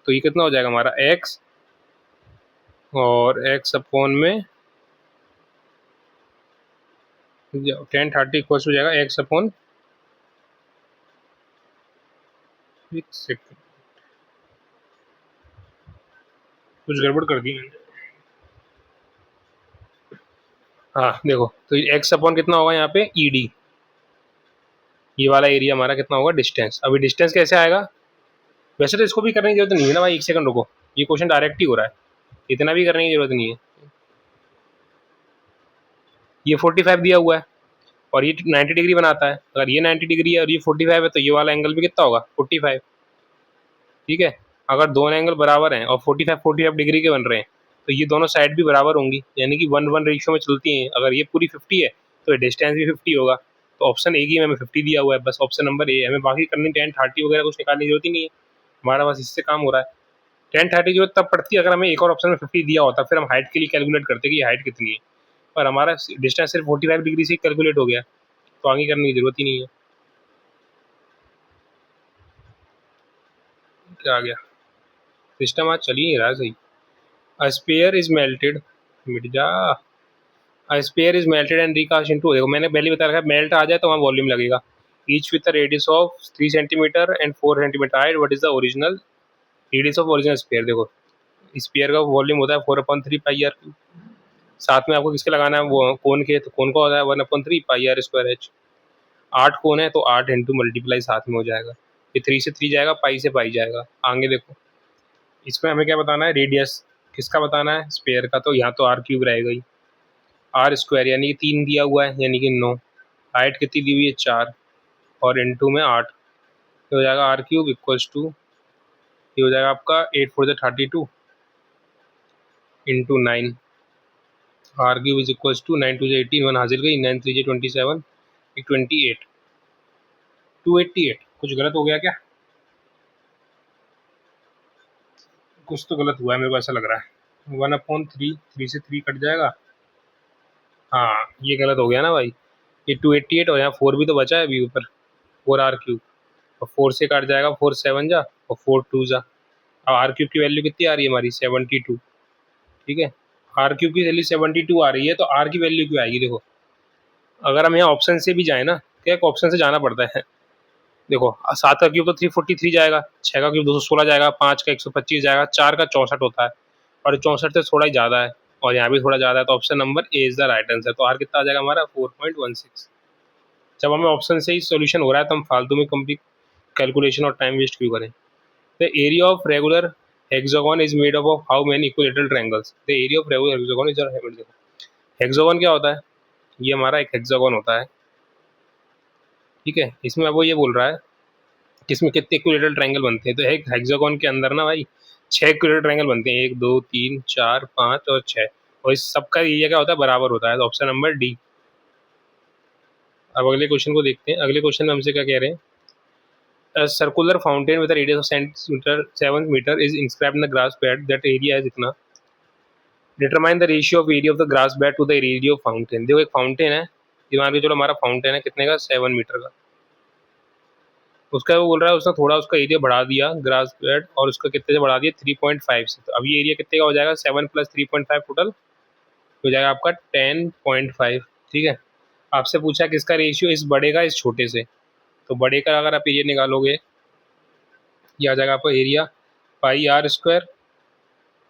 तो ये कितना हो जाएगा हमारा एक्स, और एक्स अपॉन में 1030 इक्वल हो जाएगा एक्स अपॉन, एक सेकंड कुछ गड़बड़ कर दी मैंने। हाँ देखो, तो एक्स अपॉन कितना होगा यहाँ पे ED, ये वाला एरिया हमारा कितना होगा डिस्टेंस। अभी डिस्टेंस कैसे आएगा, वैसे तो इसको भी करने की जरूरत नहीं है ना भाई, एक सेकंड रुको, ये क्वेश्चन डायरेक्ट ही हो रहा है, इतना भी करने की जरूरत नहीं है। ये 45 दिया हुआ है, और ये 90 डिग्री बनाता है, अगर ये 90 डिग्री है और ये 45 है, तो ये वाला एंगल भी कितना होगा 45, ठीक है। अगर दोनों एंगल बराबर हैं और 45 डिग्री के बन रहे हैं, तो ये दोनों साइड भी बराबर होंगी, यानी कि 1:1 रेशियो में चलती हैं। अगर ये पूरी 50 है तो डिस्टेंस भी 50 होगा। तो ऑप्शन ए की हमें 50 दिया हुआ है, बस ऑप्शन नंबर ए, हमें बाकी करनी 1030 वगैरह कुछ निकालने की जरूरत ही नहीं है, हमारा बस इससे काम हो रहा है। 1030 जरूरत तब पड़ती है अगर हमें एक और ऑप्शन में 50 दिया होता, फिर हम हाइट के लिए कैलकुलेट करते कि ये हाइट कितनी है, पर हमारा डिस्टेंस सिर्फ 45 डिग्री से कैलकुलेट हो गया। तो आगे करने की जरूरत ही नहीं है। क्या आ गया, सिस्टम आज चल ही नहीं रहा सही। अ स्पेयर इज मेल्टेड, मिट जा। A sphere is melted and recast into, देखो मैंने पहले बता रखा है मेल्ट आ जाए तो वहाँ वॉल्यूम लगेगा। Each with the radius of 3 centimetre and 4 centimetre height, what is the original radius of original sphere. देखो स्पेयर का वॉल्यूम होता है 4/3 पाई आर क्यूब। साथ में आपको किसके लगाना है, वो कोन के, तो कोन का होता है 1/3 पाई आर स्क्वायर एच। 8 कोन है तो 8 इंटू मल्टीप्लाई साथ में हो जाएगा, ये 3 से 3 जाएगा, पाई से पाई जाएगा। आगे देखो इसमें हमें क्या बताना है, रेडियस किसका बताना है, स्पेयर का, तो यहाँ तो आर क्यूब रहेगा ही। आर स्क्वायर यानी कि 3 दिया हुआ है यानी कि 9, हाइट कितनी दी हुई है 4, और इंटू में 8, ये हो जाएगा आर क्यूब इक्वल्स टू, ये हो जाएगा आपका 8×4 = 32 into 9, R cube is equals to 9×2 = 18, 1 हाजिर गई, 9×3 = 27, 28, 288। कुछ गलत हो गया क्या, कुछ तो गलत हुआ है मेरे को ऐसा लग रहा है। 1/3, 3 से 3 कट जाएगा, हाँ ये गलत हो गया ना भाई, ये 288 और यहाँ 4 भी तो बचा है अभी ऊपर, 4 r क्यूब, और 4 से काट जाएगा, 4 7 जा और 4 2 जा। अब आर क्यूब की वैल्यू कितनी आ रही है हमारी, 72। ठीक है, आर क्यूब की वैल्यू 72 आ रही है, तो आर की वैल्यू क्यों आएगी, देखो अगर हम यहाँ ऑप्शन से भी जाए ना, क्या एक ऑप्शन से जाना पड़ता है। देखो 7 का क्यूब तो 343 जाएगा, 6 का क्यूब 216 जाएगा, 5 का 125 जाएगा, 4 का 64 होता है, और 64 से थोड़ा ही ज़्यादा है, और यहाँ भी थोड़ा ज़्यादा है, तो option number A is the right answer. तो आर कितना आ जाएगा हमारा 4.16। जब हमें ऑप्शन से ही सोल्यूशन हो रहा है तो हम फालतू में कंप्लीट कैलकुलेशन और टाइम वेस्ट क्यों करें। The area of regular hexagon is made up of how many equilateral triangles. The area of regular hexagon is, hexagon क्या होता है, ये हमारा एक हेक्सागोन होता है। ठीक है, इसमें अब वो ये बोल रहा है कि इसमें कितने इक्विलेटरल ट्रायंगल बनते हैं, तो एक हेक्सागोन के अंदर ना भाई 6 इक्विलेटरल ट्रायंगल बनते हैं, 1 2 3 4 5 और 6, और इस सबका एरिया क्या होता है, बराबर होता है, तो ऑप्शन नंबर डी। अब अगले क्वेश्चन को देखते हैं। अगले क्वेश्चन में हमसे क्या कह रहे हैं, a circular fountain with a radius of 7 meter is inscribed in the grass bed that area is इतना, determine the ratio of area of the grass bed to the area of fountain। देखो एक फाउंटेन है, ये मान के चलो हमारा फाउंटेन है कितने का, 7 मीटर का, उसका वो बोल रहा है उसने थोड़ा उसका एरिया बढ़ा दिया ग्रास बेड, और उसका कितने से बढ़ा दिया 3.5 से, तो अब ये एरिया कितने का हो जाएगा, 7 + 3.5 टोटल हो जाएगा आपका 10.5। ठीक है, आपसे पूछा किसका रेशियो इस बड़े का इस छोटे से, तो बड़े का अगर आप एरिया निकालोगे, ये आ जाएगा आपका एरिया πr²।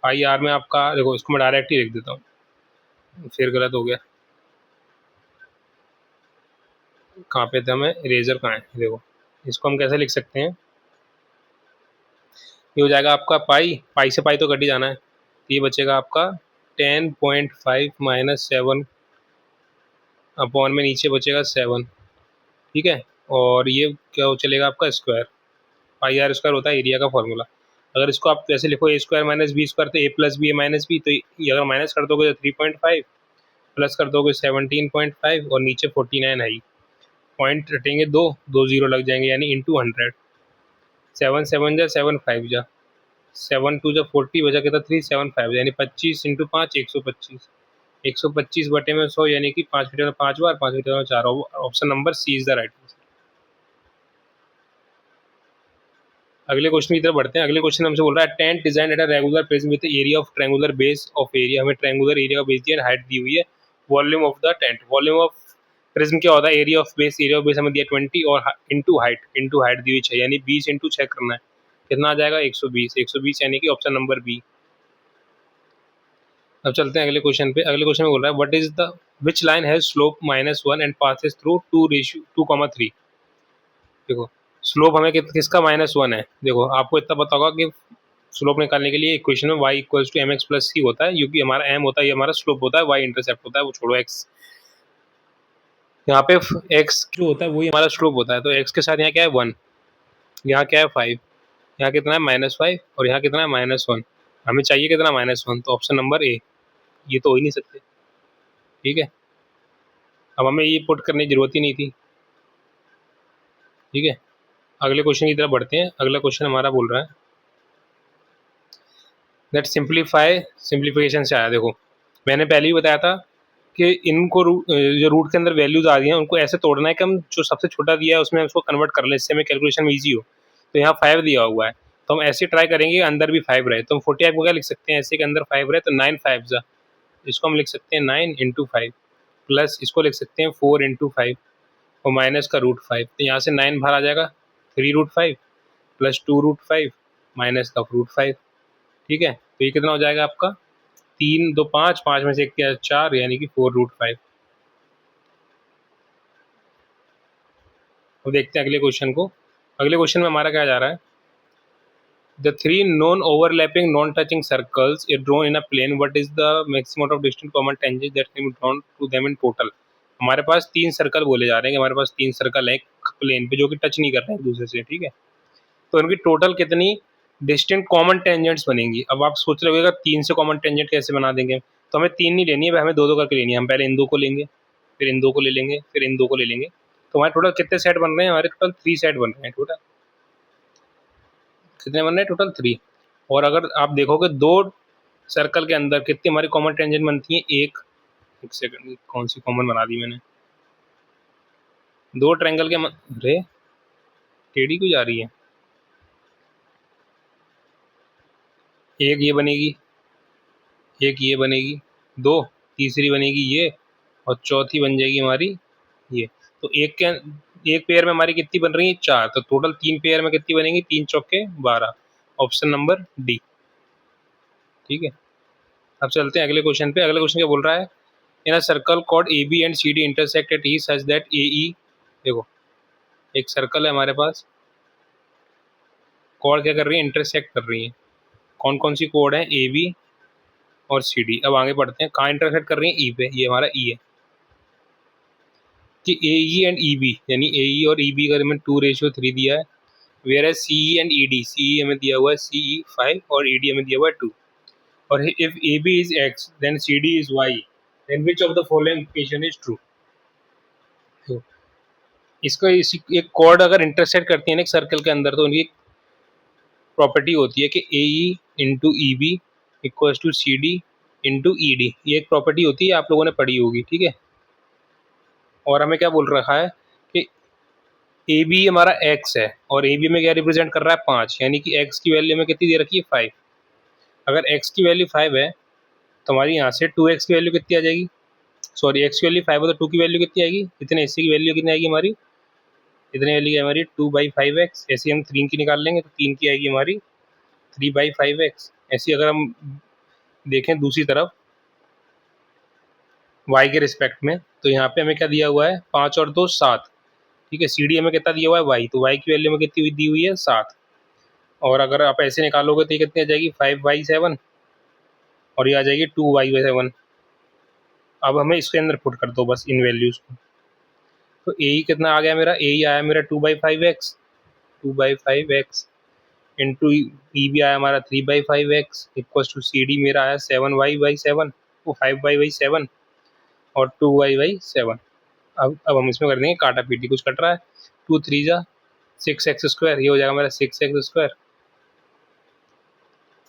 पाई आर में आपका, देखो इसको मैं डायरेक्ट ही लिख देता हूँ, फिर गलत हो गया, कहाँ पे थे हमें, इरेजर कहाँ है, देखो इसको हम कैसे लिख सकते हैं, ये हो जाएगा आपका पाई, पाई से पाई तो कट ही जाना है, तो ये बचेगा आपका 10.5 - 7 अपॉन में नीचे बचेगा 7। ठीक है, और ये क्या हो चलेगा आपका स्क्वायर, πr² होता है एरिया का फॉर्मूला। अगर इसको आप वैसे लिखो a² - b² तो a+b a-b, तो ये अगर माइनस कर दोगे तो 3.5, प्लस कर दोगे 17.5, और नीचे 49 है, पॉइंट रटेंगे, दो दो जीरो लग जाएंगे, यानी इंटू 100, 7 7 जा 7 5 जा, 7 2 जा 40 बचा कितना 3 7 5, यानी 25 इंटू 5 125, 125 बटे में 100, यानी कि 5 मीटर में 5 बार, 5 मीटर में 4, option number C is the right answer. अगले क्वेश्चन की तरफ बढ़ते हैं। अगले क्वेश्चन हमसे बोल रहा है tent design at a regular prism with area of triangular base of area, हमें ट्रायंगुलर एरिया का बेस दिया, हाइट दी हुई है, volume of the tent, volume of prism क्या होता है, area of base, area of base हमें दिया 20 और इंटू हाइट दी हुई 6, यानी 20 इंटू 6 करना है, कितना आ जाएगा 120, 120 यानी कि ऑप्शन नंबर बी। अब चलते हैं अगले क्वेश्चन पे। अगले क्वेश्चन में बोल रहा है what is the which line has slope -1 and passes through 2:3। देखो स्लोप हमें किसका -1 है, देखो आपको इतना पता होगा कि स्लोप निकालने के लिए इक्वेशन में y = mx + c होता है, क्योंकि हमारा m होता है, ये हमारा स्लोप होता है, y इंटरसेप्ट होता है, वो छोड़ो x, यहाँ पे x जो होता है वही हमारा स्लोप होता है, तो x के साथ यहाँ क्या है 1, यहाँ क्या है 5, यहाँ कितना है -5, और यहाँ कितना है -1, हमें चाहिए कितना -1, तो ऑप्शन नंबर ए, ये तो हो ही नहीं सकते। ठीक है, अब हमें ये पुट करने की जरूरत ही नहीं थी। ठीक है, अगले क्वेश्चन की तरफ बढ़ते हैं। अगला क्वेश्चन हमारा बोल रहा है दैट सिंप्लीफिकेशन से आया। देखो मैंने पहले ही बताया था कि इनको जो रूट के अंदर वैल्यूज आ रही हैं उनको ऐसे तोड़ना है कि हम जो सबसे छोटा दिया है उसमें उसको कन्वर्ट कर लें, इससे हमें कैलकुलेशन में ईजी हो। तो यहाँ 5 दिया हुआ है तो हम ऐसे ट्राई करेंगे अंदर भी 5 रहे, तो हम 45 को क्या लिख सकते हैं, ऐसे के अंदर 5 रहे तो 9 5 जा, इसको हम लिख सकते हैं 9 इंटू 5 प्लस इसको लिख सकते हैं 4 इंटू 5 और माइनस का रूट 5, तो यहाँ से 9 बाहर आ जाएगा 3√5 प्लस 2√5 माइनस का √5। ठीक है, तो ये कितना हो जाएगा आपका 3 2 5, 5 में से एक क्या 4 यानी कि 4√5। अब देखते हैं अगले क्वेश्चन को। अगले क्वेश्चन में हमारा क्या जा रहा है, the three non overlapping non touching circles is drawn in a plane, what is the maximum of distant common tangent that can be drawn to them in total. हमारे पास 3 सर्कल बोले जा रहे हैं, हमारे पास 3 सर्कल है एक प्लेन पे जो कि टच नहीं कर रहे हैं एक दूसरे से। ठीक है, तो इनकी टोटल कितनी डिस्टिंक्ट कॉमन टेंजेंट्स बनेंगी। अब आप सोच रहे होगा 3 से कॉमन टेंजेंट कैसे बना देंगे, तो हमें 3 नहीं लेनी है, हमें 2 2 करके लेनी है। हम पहले इन 2 को लेंगे, फिर इन 2 को ले लेंगे, फिर इन 2 को ले लेंगे। तो हमारे टोटल कितने सेट बन रहे हैं, हमारे टोटल 3 सेट बन रहे हैं। टोटल कितने बन रहे हैं, टोटल 3। और अगर आप देखोगे 2 सर्कल के अंदर कितनी हमारी कॉमन टेंजेंट बनती है, एक सेकंड कौन सी कॉमन बना दी मैंने, 2 ट्रायंगल के अरे टेढ़ी क्यों जा रही है, एक ये बनेगी, एक ये बनेगी, 2 तीसरी बनेगी ये, और चौथी बन जाएगी हमारी ये। तो एक पेयर में हमारी कितनी बन रही है, 4। तो टोटल 3 पेयर में कितनी बनेंगी, 3 चौके 12, ऑप्शन नंबर डी। ठीक है, अब चलते हैं अगले क्वेश्चन पे। अगले क्वेश्चन क्या बोल रहा है, in a circle chord A B and C D intersect at E such that A E, देखो एक सर्कल है हमारे पास, कॉर्ड क्या कर रही है, इंटरसेक्ट कर रही है। कौन कौन सी कोड है, ए बी और सी डी। अब आगे बढ़ते हैं, कहाँ इंटरसेक्ट कर रही है, ई पे, ये हमारा ई है कि A E and E B, यानी ए ई और ई बी का हमें 2:3 दिया है, whereas C E and E D, C E हमें दिया हुआ है सी ई 5 और ई डी हमें दिया हुआ है 2। और if A B is X then C D is Y, then which of the following equation is true. इसका एक कॉर्ड अगर इंटरसेक्ट करती है ना एक सर्कल के अंदर, तो उनकी प्रॉपर्टी होती है कि A E into E B equal to C D into E D, ये एक प्रॉपर्टी होती है, आप लोगों ने पढ़ी होगी। ठीक है, और हमें क्या बोल रखा है कि ए बी हमारा एक्स है और ए बी में क्या रिप्रेजेंट कर रहा है 5, यानी कि एक्स की वैल्यू में कितनी दे रखी है 5। अगर एक्स की वैल्यू 5 है तो हमारी यहाँ से 2x की वैल्यू कितनी आ जाएगी, सॉरी एक्स की वैल्यू 5 है तो 2 की वैल्यू कितनी आएगी, इतने इसकी की वैल्यू कितनी आएगी हमारी, इतनी वैल्यू है हमारी 2/5x। ऐसे हम 3 की निकाल लेंगे तो 3 की आएगी हमारी 3/5x। ऐसी अगर हम देखें दूसरी तरफ y के रिस्पेक्ट में, तो यहाँ पे हमें क्या दिया हुआ है, 5 और 2 7। ठीक है, सी डी हमें कितना दिया हुआ है y, तो y की वैल्यू में कितनी दी हुई है 7। और अगर आप ऐसे निकालोगे तो ये कितनी आ जाएगी 5/7 और ये आ जाएगी 2/7। अब हमें इसके अंदर पुट कर दो बस इन वैल्यूज़ को, तो ए ही कितना आ गया मेरा, ए ही आया मेरा 2/5x इंटू ई भी आया हमारा 3/5x equal to C D मेरा आया 7y/7, वो 5y/7 और 2y/7। अब हम इसमें कर देंगे काटा पीटी, कुछ कट रहा है, 2 3 जा 6x², ये हो जाएगा मेरा 6x²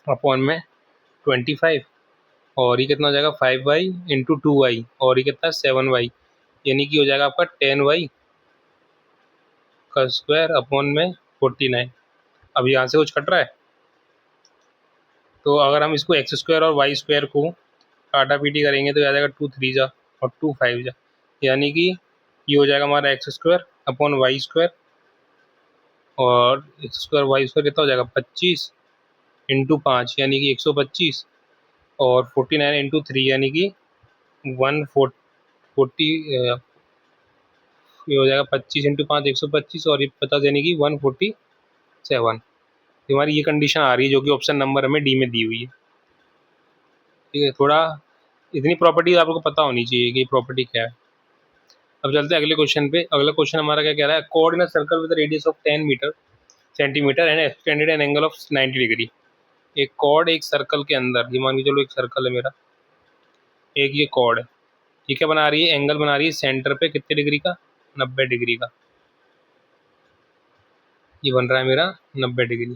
अपॉन में 25, और ये कितना हो जाएगा 5y इंटू 2y, और ये कितना 7y, यानी कि हो जाएगा आपका 10y का स्क्वायर अपॉन में 49। अब यहाँ से कुछ कट रहा है, तो अगर हम इसको x² और y² को काटा पीटी करेंगे तो आ जाएगा 2 3 जा और 2 5 जा, यानी कि ये हो जाएगा हमारा x² अपॉन y², और x² y² कितना हो जाएगा 25 इंटू 5 यानी कि 125, और 49 इंटू 3 यानी कि 140, ये हो जाएगा 25 इंटू 5 125, और ये 50 यानी कि 147। हमारी ये कंडीशन आ रही है जो कि ऑप्शन नंबर हमें डी में दी हुई है। ठीक है, थोड़ा इतनी प्रॉपर्टी आपको पता होनी चाहिए कि प्रॉपर्टी क्या है। अब चलते हैं अगले क्वेश्चन पे। अगला क्वेश्चन हमारा क्या कह रहा है, coordinate circle with radius of 10 metre centimetre and extended an angle of 90 degree. एक कॉर्ड एक सर्कल के अंदर, ये मान के चलो एक सर्कल है मेरा, एक ये कॉर्ड है, ये क्या बना रही है, एंगल बना रही है सेंटर पे कितने डिग्री का, 90 डिग्री का। ये बन रहा है मेरा 90 degree.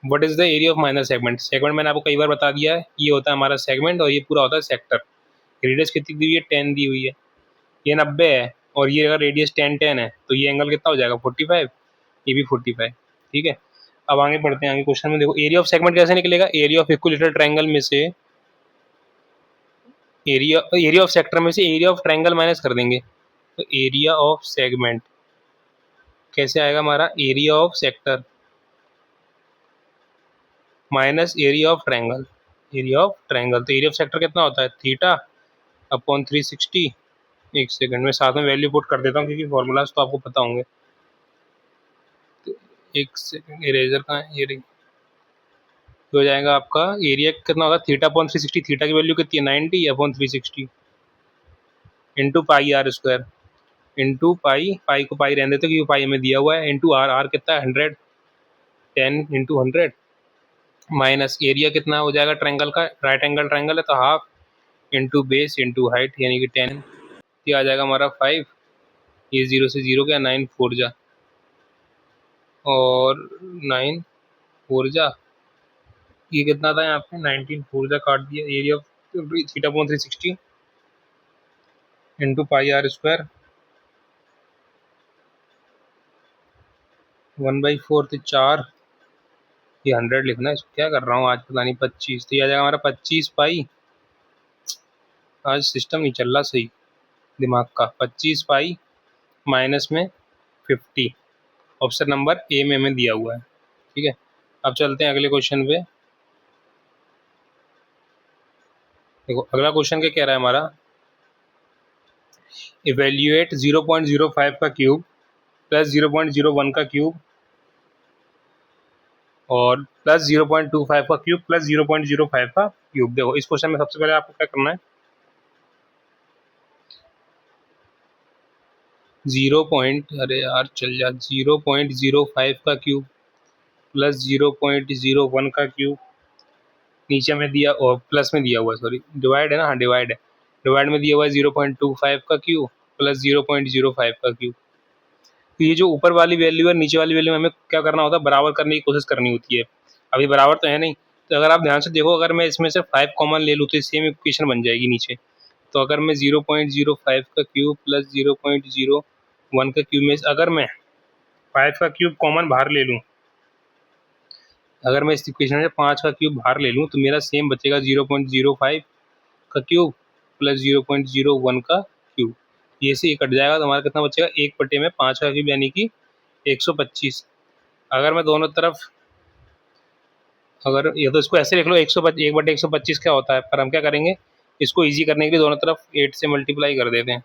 What is the area of minor segment. Segment मैंने आपको कई बार बता दिया है, ये होता है हमारा सेगमेंट और ये पूरा होता है सेक्टर। रेडियस कितनी दी हुई है, 10 दी हुई है, ये 90 है और ये अगर रेडियस 10 है तो ये एंगल कितना हो जाएगा 45, ये भी 45। ठीक है, अब आगे बढ़ते हैं। आगे क्वेश्चन में देखो एरिया ऑफ सेगमेंट कैसे निकलेगा, एरिया ऑफ इक्विलेटरल ट्रायंगल में से एरिया ऑफ सेक्टर में से एरिया ऑफ ट्रायंगल माइनस कर देंगे, तो एरिया ऑफ सेगमेंट कैसे आएगा हमारा, area of sector minus area of triangle, area of triangle. तो एरिया ऑफ सेक्टर कितना होता है, थीटा अपॉन 360। एक सेकंड में साथ में वैल्यू पुट कर देता हूँ क्योंकि फॉर्मूलाज तो आपको पता होंगे। तो एक सेकंड, इरेजर कहाँ है, ये हो जाएगा आपका एरिया कितना होगा, थीटा अपॉन 360, थीटा की वैल्यू कितनी है 90 upon 360 into pi are square, into pi, pi को पाई रहने देते क्योंकि पाई हमें दिया हुआ है, इंटू आर, आर कितना है 100, 10 इंटू 100 माइनस एरिया कितना हो जाएगा ट्रायंगल का, राइट एंगल ट्रायंगल है तो half into base into height यानी कि 10, ये आ जाएगा हमारा 5, ये 0 से 0 गया, 9 4 जा और 9 4 जा, ये कितना था यहाँ पे 19 4 जा काट दिया, area of theta upon 360 into pi are square 1/4 तो 4, ये 100 लिखना है, इसको क्या कर रहा हूँ आज पता नहीं, 25, तो ये आ जाएगा हमारा 25 पाई, आज सिस्टम नहीं चल रहा सही दिमाग का, 25 पाई माइनस में 50, ऑप्शन नंबर ए में हमें दिया हुआ है। ठीक है, अब चलते हैं अगले क्वेश्चन पे। देखो अगला क्वेश्चन क्या कह रहा है हमारा, इवेल्युएट 0.05 का क्यूब प्लस 0.01 का क्यूब और प्लस 0.25 का क्यूब प्लस 0.05 का क्यूब। देखो इस क्वेश्चन में सबसे पहले आपको क्या करना है, 0.05 का क्यूब प्लस 0.01 का क्यूब, नीचे में दिया और प्लस में दिया हुआ है, सॉरी डिवाइड है ना, हाँ डिवाइड है, डिवाइड में दिया हुआ है 0.25 का क्यूब प्लस 0.05 का क्यूब। तो ये जो ऊपर वाली वैल्यू है नीचे वाली वैल्यू में हमें क्या करना होता है, बराबर करने की कोशिश करनी होती है। अभी बराबर तो है नहीं, तो अगर आप ध्यान से देखो, अगर मैं इसमें से 5 कॉमन ले लूँ तो सेम इक्वेशन बन जाएगी नीचे। तो अगर मैं 0.05 का क्यूब प्लस 0.01 का क्यूब में अगर मैं 5 का क्यूब कॉमन बाहर ले लूँ, अगर मैं इस इक्वेशन में 5 का क्यूब बाहर ले लूँ तो मेरा सेम बचेगा 0.05 का क्यूब प्लस 0.01 का क्यूब, ये से ये कट जाएगा तो हमारा कितना बचेगा, 1/5 का क्यूब यानी कि 125। अगर मैं दोनों तरफ, अगर ये तो इसको ऐसे लिख लो 1/125 क्या होता है, पर हम क्या करेंगे, इसको ईजी करने के लिए दोनों तरफ 8 से मल्टीप्लाई कर देते हैं,